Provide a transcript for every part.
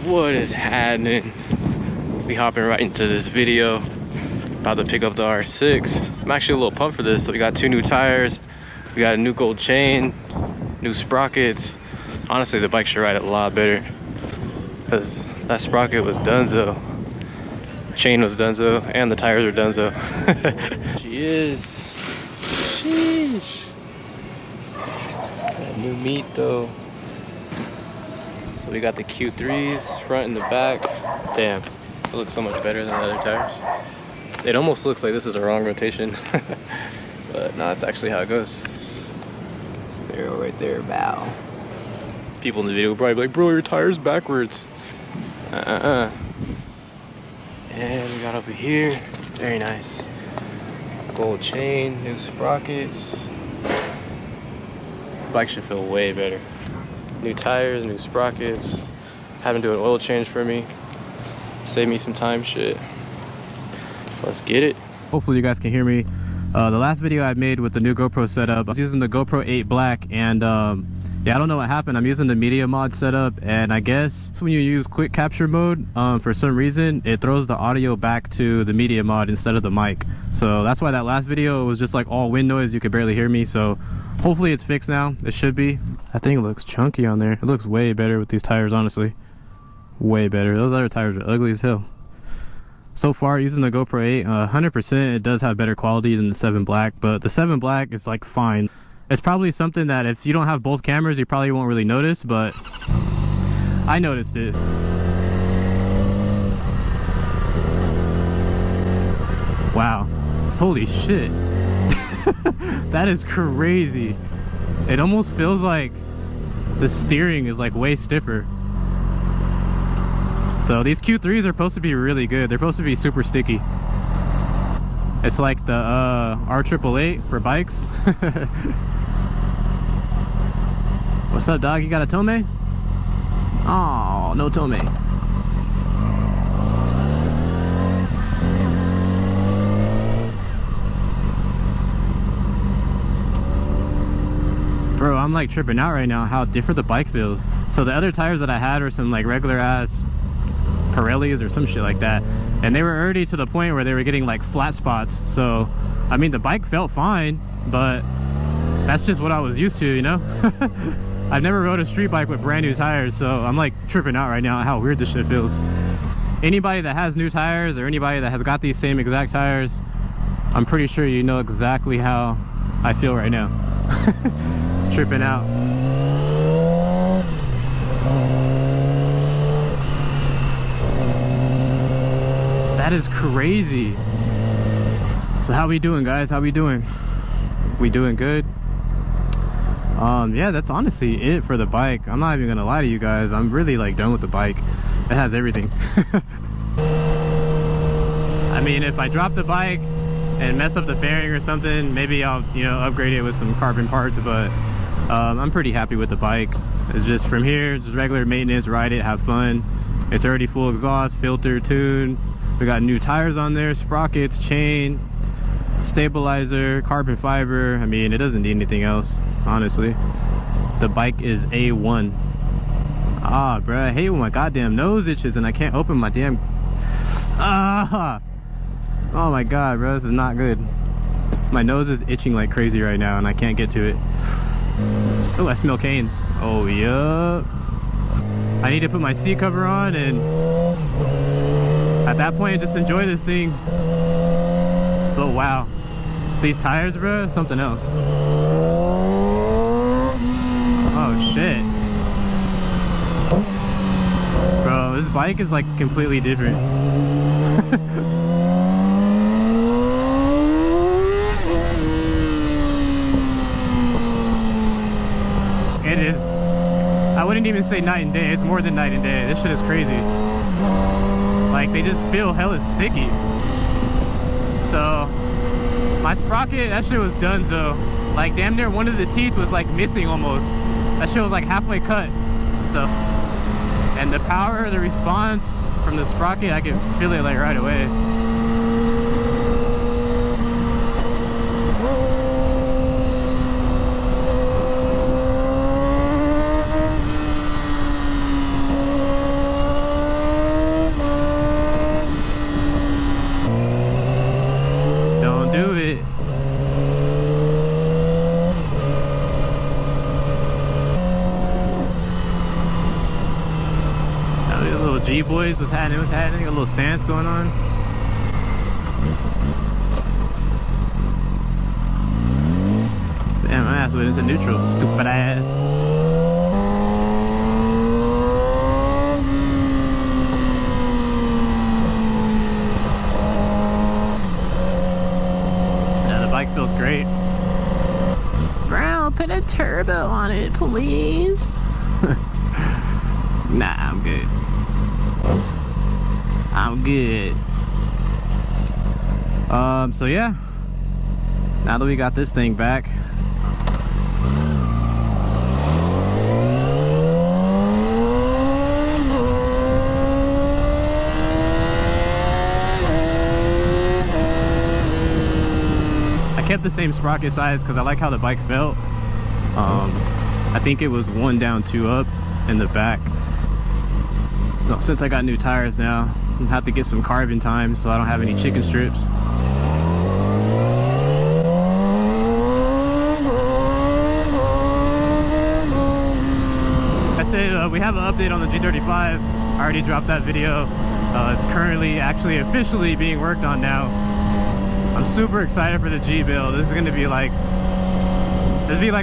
What is happening? We hopping right into this video. About to pick up the R6. I'm actually a little pumped for this. So we got 2 new tires, we got a new gold chain, new sprockets. Honestly, the bike should ride a lot better because that sprocket was donezo, chain was donezo, and the tires are donezo. She is. Sheesh. That new meat though. So we got the Q3s, front and the back. Damn, it looks so much better than the other tires. It almost looks like this is a wrong rotation. But no, that's actually how it goes. Stereo right there, bow. People in the video will probably be like, bro, your tire's backwards. And we got over here, very nice. Gold chain, new sprockets. Bike should feel way better. New tires, new sprockets. Having to do an oil change for me. Save me some time, shit. Let's get it. Hopefully you guys can hear me. The last video I made with the new GoPro setup, I was using the GoPro 8 Black, and yeah, I don't know what happened. I'm using the media mod setup, and I guess when you use quick capture mode, for some reason it throws the audio back to the media mod instead of the mic. So that's why that last video was just like all wind noise, you could barely hear me. So hopefully it's fixed now. It should be. That thing looks chunky on there. It looks way better with these tires, honestly. Way better. Those other tires are ugly as hell. So far, using the GoPro 8, 100% it does have better quality than the 7 Black, but the 7 Black is like fine. It's probably something that if you don't have both cameras, you probably won't really notice, but I noticed it. Wow. Holy shit. That is crazy. It almost feels like the steering is like way stiffer. So these Q3s are supposed to be really good. They're supposed to be super sticky. It's like the R888 for bikes. What's up, dog? You got a tome? Oh, no tome. Bro, I'm like tripping out right now how different the bike feels. So the other tires that I had were some like regular ass Pirellis or some shit like that, and they were already to the point where they were getting like flat spots. So I mean, the bike felt fine, but that's just what I was used to, you know. I've never rode a street bike with brand new tires, so I'm like tripping out right now how weird this shit feels. Anybody that has new tires or anybody that has got these same exact tires, I'm pretty sure you know exactly how I feel right now. Tripping out. That is crazy. So how we doing, guys? How we doing? We doing good? Yeah, that's honestly it for the bike. I'm not even gonna lie to you guys. I'm really like done with the bike. It has everything. I mean, if I drop the bike and mess up the fairing or something, maybe I'll, you know, upgrade it with some carbon parts, but I'm pretty happy with the bike. It's just from here, just regular maintenance, ride it, have fun. It's already full exhaust, filter, tune. We got new tires on there, sprockets, chain, stabilizer, carbon fiber. I mean, it doesn't need anything else, honestly. The bike is A1. Ah, bruh, I hate when my goddamn nose itches and I can't open my damn... Ah! Oh my god, bro, this is not good. My nose is itching like crazy right now and I can't get to it. Oh, I smell canes. Oh, yeah. I need to put my seat cover on and at that point just enjoy this thing. But wow, these tires, bro, something else. Oh shit, bro, this bike is like completely different. It is, I wouldn't even say night and day. It's more than night and day. This shit is crazy. Like, they just feel hella sticky. So my sprocket, that shit was done. So like damn near one of the teeth was like missing almost. That shit was like halfway cut. So, and the power, the response from the sprocket, I could feel it like right away. G boys, what's happening? What's happening? A little stance going on. Damn, my ass went into neutral, stupid ass. Yeah, the bike feels great. Bro, put a turbo on it, please. Nah, I'm good. I'm good. So yeah. Now that we got this thing back, I kept the same sprocket size because I like how the bike felt. I think it was 1 down 2 up in the back. So since I got new tires now, I have to get some carving time so I don't have any chicken strips. I said we have an update on the G35. I already dropped that video. It's currently actually officially being worked on now. I'm super excited for the G build. This is gonna be like,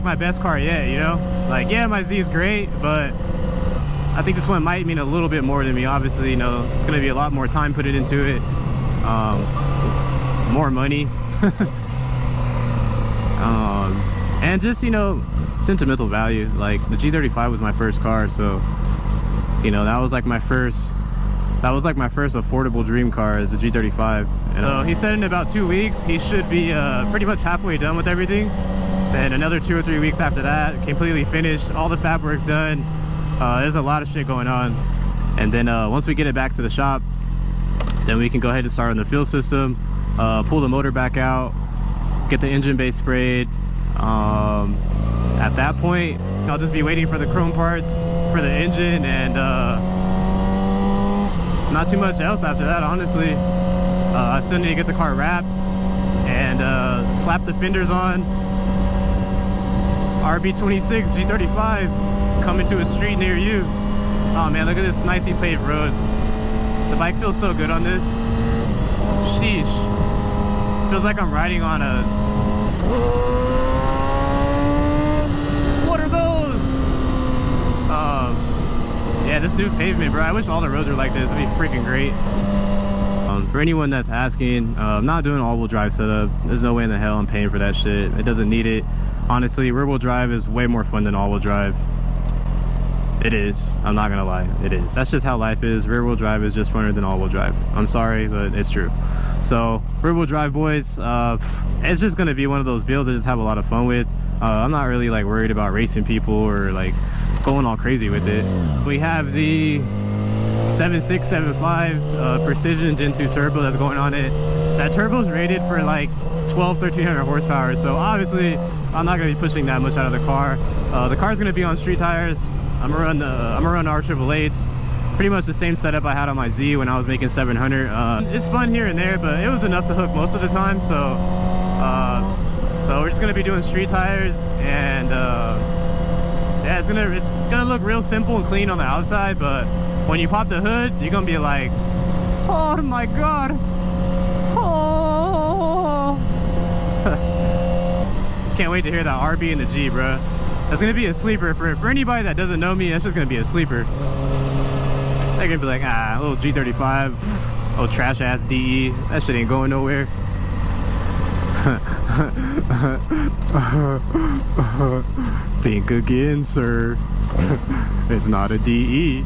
my best car yet, you know? Like, yeah, my Z is great, but I think this one might mean a little bit more to me. Obviously, you know, it's gonna be a lot more time put into it, more money, and just, you know, sentimental value. Like, the G35 was my first car, so, you know, that was like my first affordable dream car, is the G35. And he said in about 2 weeks he should be pretty much halfway done with everything. Then another 2 or 3 weeks after that, completely finished, all the fab work's done. There's a lot of shit going on. And then once we get it back to the shop, then we can go ahead and start on the fuel system, pull the motor back out, get the engine base sprayed. At that point, I'll just be waiting for the chrome parts for the engine, and not too much else after that, honestly. I still need to get the car wrapped and slap the fenders on. RB26 G35 coming to a street near you. Oh man, look at this nicely paved road. The bike feels so good on this. Sheesh. Feels like I'm riding on a... What are those? Yeah, this new pavement, bro. I wish all the roads were like this. It'd be freaking great. For anyone that's asking, I'm not doing all-wheel drive setup. There's no way in the hell I'm paying for that shit. It doesn't need it. Honestly, rear-wheel drive is way more fun than all-wheel drive. It is. I'm not gonna lie. It is. That's just how life is. Rear-wheel drive is just funner than all-wheel drive. I'm sorry, but it's true. So, rear-wheel drive, boys, it's just gonna be one of those builds I just have a lot of fun with. I'm not really like worried about racing people or like going all crazy with it. We have the 7675 Precision Gen 2 turbo that's going on it. That turbo is rated for like 1300 horsepower, so obviously I'm not going to be pushing that much out of the car. The car's going to be on street tires. I'm gonna run R888s. Pretty much the same setup I had on my Z when I was making 700. It spun here and there, but it was enough to hook most of the time. So we're just going to be doing street tires, and yeah, it's gonna look real simple and clean on the outside, but when you pop the hood, you're gonna be like, oh my god. Oh. Just can't wait to hear that RB in the G, bro. That's gonna be a sleeper for anybody that doesn't know me. That's just gonna be a sleeper. They're gonna be like, ah, little G35, oh trash ass DE. That shit ain't going nowhere. Think again, sir. It's not a DE.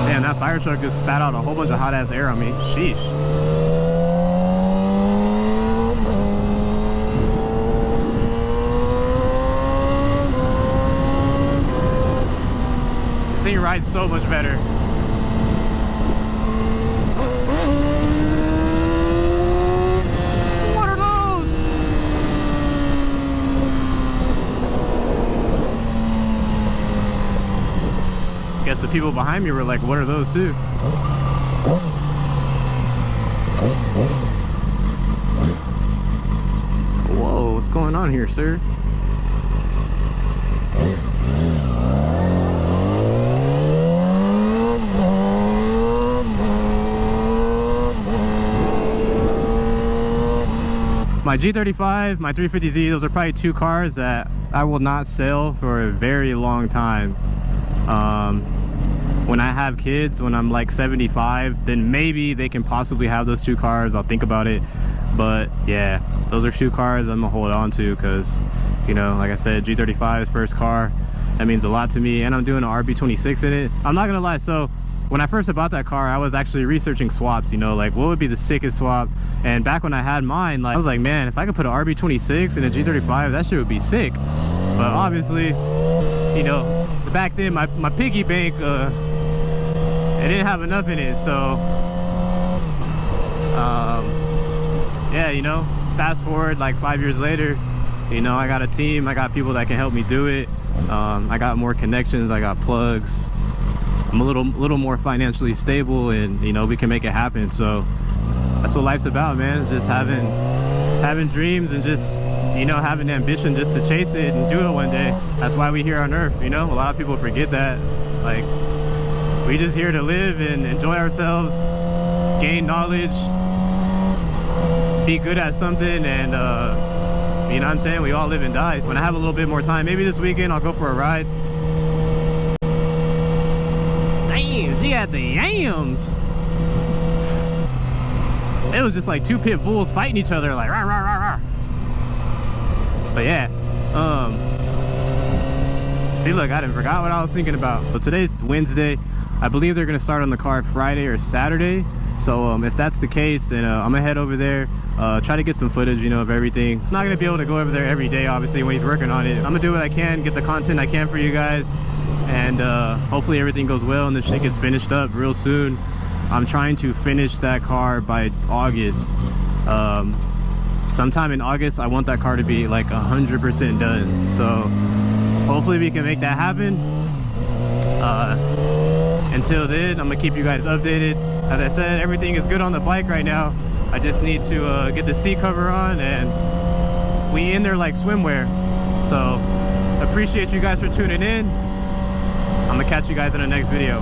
Damn, that fire truck just spat out a whole bunch of hot ass air on me. Sheesh. This thing rides so much better. Guess the people behind me were like, what are those too? Whoa, 'Whoa, what's going on here, sir? My G35, my 350Z, those are probably two cars that I will not sell for a very long time. When I have kids, when I'm like 75, then maybe they can possibly have those two cars. I'll think about it. But yeah, those are two cars I'm gonna hold on to because, you know, like I said, G35's first car. That means a lot to me, and I'm doing an RB26 in it. I'm not gonna lie, so when I first bought that car, I was actually researching swaps, you know, like what would be the sickest swap. And back when I had mine, like I was like, man, if I could put an RB26 in a G35, that shit would be sick. But obviously, you know, back then my piggy bank, it didn't have enough in it. So yeah, you know, fast forward like 5 years later, you know, I got a team, I got people that can help me do it. I got more connections, I got plugs. I'm a little more financially stable, and you know, we can make it happen. So that's what life's about, man. It's just having dreams and just, you know, having ambition just to chase it and do it one day. That's why we here on earth, you know. A lot of people forget that. Like, we just here to live and enjoy ourselves, gain knowledge, be good at something, and you know what I'm saying, we all live and die. When I have a little bit more time, maybe this weekend I'll go for a ride. Damn, she had the yams. It was just like two pit bulls fighting each other, like rah, rah, rah, rah. But yeah, see, look, I didn't forgot what I was thinking about. So today's Wednesday. I believe they're gonna start on the car Friday or Saturday. So if that's the case, then I'm gonna head over there, try to get some footage, you know, of everything. I'm not gonna be able to go over there every day, obviously, when he's working on it. I'm gonna do what I can, get the content I can for you guys, and hopefully everything goes well and the shit gets finished up real soon. I'm trying to finish that car by August. Sometime in August, I want that car to be like 100% done. So hopefully we can make that happen. Until then, I'm gonna keep you guys updated. As I said, everything is good on the bike right now. I just need to get the seat cover on, and we in there like swimwear. So appreciate you guys for tuning in. I'm gonna catch you guys in the next video.